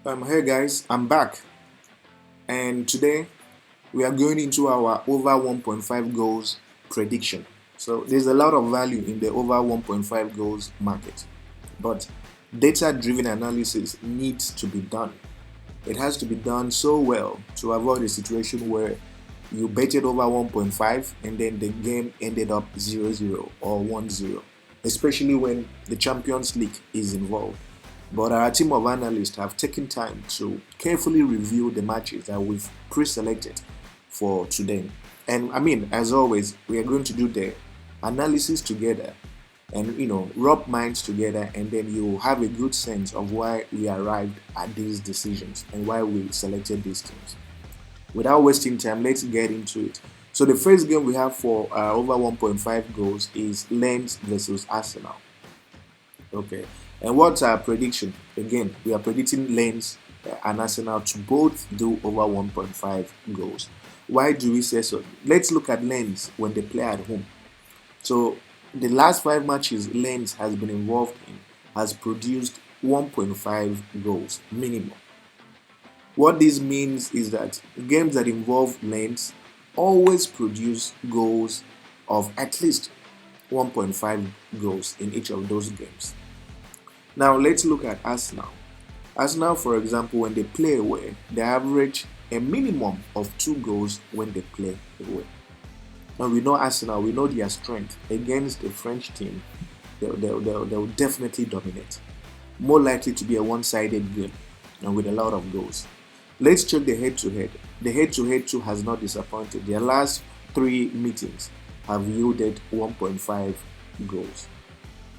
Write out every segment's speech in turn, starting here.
Hey guys, I'm back, and today we are going into our over 1.5 goals prediction. So there's a lot of value in the over 1.5 goals market, but data-driven analysis needs to be done. It has to be done so well to avoid a situation where you bet it over 1.5 and then the game ended up 0-0 or 1-0, especially when the Champions League is involved. But our team of analysts have taken time to carefully review the matches that we've pre-selected for today. And as always, we are going to do the analysis together and rub minds together, and then you have a good sense of why we arrived at these decisions and why we selected these teams. Without wasting time, let's get into it. So the first game we have for over 1.5 goals is Lens versus Arsenal. Okay. And what's our prediction? Again, we are predicting Lens and Arsenal to both do over 1.5 goals. Why do we say so? Let's look at Lens when they play at home. So the last 5 matches Lens has been involved in has produced 1.5 goals minimum. What this means is that games that involve Lens always produce goals of at least 1.5 goals in each of those games. Now let's look at Arsenal. Arsenal, for example, when they play away, they average a minimum of 2 goals when they play away. Now we know Arsenal, we know their strength against the French team. They'll definitely dominate. More likely to be a one-sided game and with a lot of goals. Let's check the head-to-head. The head-to-head too has not disappointed. Their last 3 meetings have yielded 1.5 goals.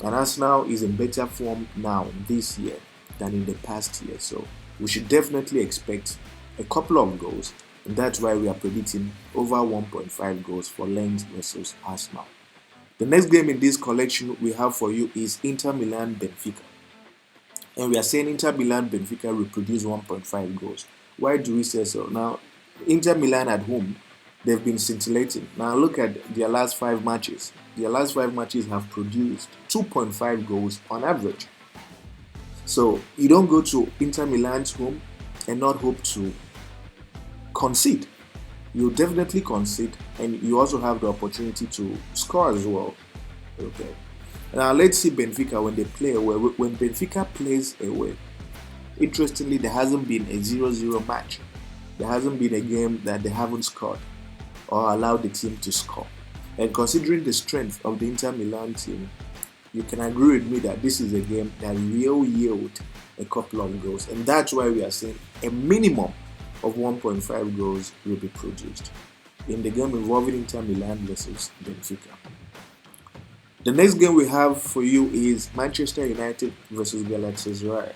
And Arsenal is in better form now this year than in the past year. So we should definitely expect a couple of goals. And that's why we are predicting over 1.5 goals for Lens versus Arsenal. The next game in this collection we have for you is Inter Milan Benfica. And we are saying Inter Milan Benfica will produce 1.5 goals. Why do we say so? Now, Inter Milan at home, they've been scintillating. Now look at their last 5 matches. Their last 5 matches have produced 2.5 goals on average. So you don't go to Inter Milan's home and not hope to concede. You definitely concede, and you also have the opportunity to score as well. Okay. Now let's see Benfica when they play away. When Benfica plays away, interestingly, there hasn't been a 0-0 match. There hasn't been a game that they haven't scored or allowed the team to score. And considering the strength of the Inter Milan team, you can agree with me that this is a game that will yield a couple of goals. And that's why we are saying a minimum of 1.5 goals will be produced in the game involving Inter Milan versus Benfica. The next game we have for you is Manchester United versus Galatasaray.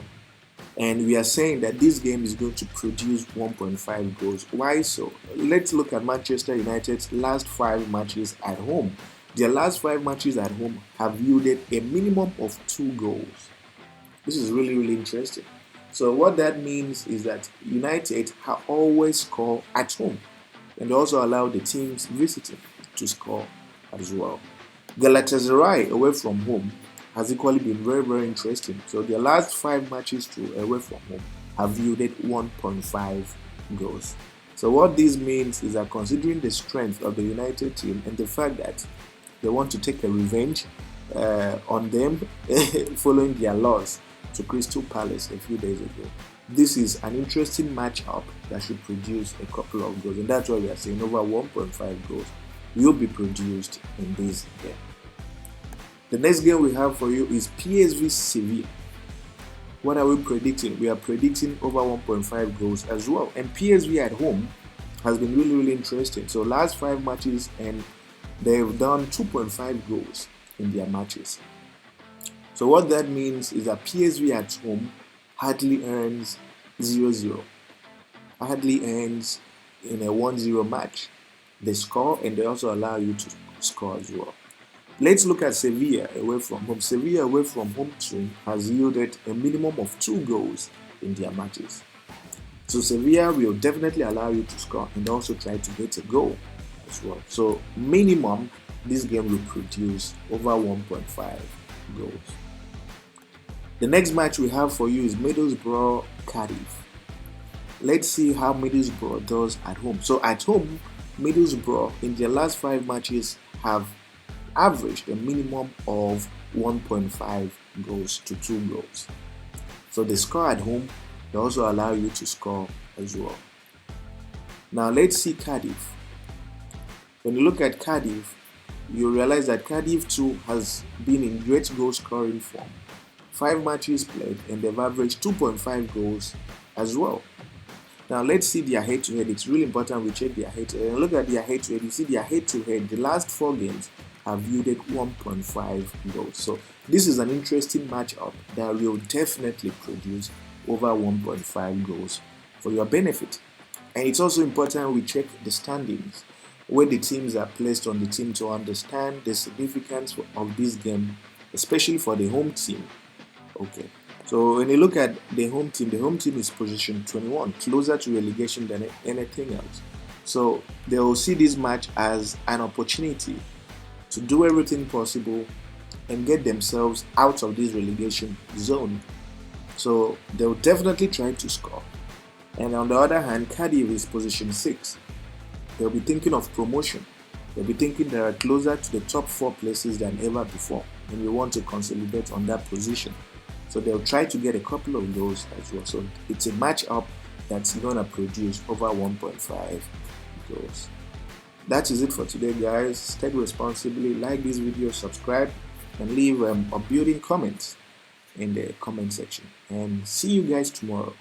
And we are saying that this game is going to produce 1.5 goals. Why so? Let's look at Manchester United's last 5 matches at home. Their last 5 matches at home have yielded a minimum of 2 goals. This is really, really interesting. So what that means is that United always score at home, and they also allow the teams visiting to score as well. Galatasaray away from home has equally been very, very interesting. So their last 5 matches to away from home have yielded 1.5 goals. So what this means is that considering the strength of the United team and the fact that they want to take a revenge on them following their loss to Crystal Palace a few days ago, this is an interesting matchup that should produce a couple of goals. And that's why we are saying over 1.5 goals will be produced in this game. The next game we have for you is PSV Sevilla. What are we predicting? We are predicting over 1.5 goals as well. And PSV at home has been really, really interesting. So last 5 matches and they've done 2.5 goals in their matches. So what that means is that PSV at home hardly earns 0-0. Hardly ends in a 1-0 match. They score and they also allow you to score as well. Let's look at Sevilla away from home. Sevilla away from home too has yielded a minimum of 2 goals in their matches. So Sevilla will definitely allow you to score and also try to get a goal as well. So minimum, this game will produce over 1.5 goals. The next match we have for you is Middlesbrough Cardiff. Let's see how Middlesbrough does at home. So at home, Middlesbrough in their last 5 matches have averaged a minimum of 1.5 goals to 2 goals. So they score at home, they also allow you to score as well. Now let's see Cardiff. When you look at Cardiff, you realize that Cardiff too has been in great goal scoring form. 5 matches played and they've averaged 2.5 goals as well. Now let's see their head-to-head. It's really important we check their head-to-head. And look at their head-to-head. You see their head-to-head. The last 4 games have yielded 1.5 goals. So this is an interesting matchup that will definitely produce over 1.5 goals for your benefit. And it's also important we check the standings, where the teams are placed on the team, to understand the significance of this game, especially for the home team. Okay. So when you look at the home team is position 21, closer to relegation than anything else. So they will see this match as an opportunity to do everything possible and get themselves out of this relegation zone. So they will definitely try to score. And on the other hand, Cardiff is position 6. They'll be thinking of promotion. They'll be thinking they are closer to the top 4 places than ever before, and we want to consolidate on that position. So they'll try to get a couple of goals as well. So it's a matchup that's going to produce over 1.5 goals. That is it for today, guys. Take responsibly, like this video, subscribe, and leave a building comment in the comment section. And see you guys tomorrow.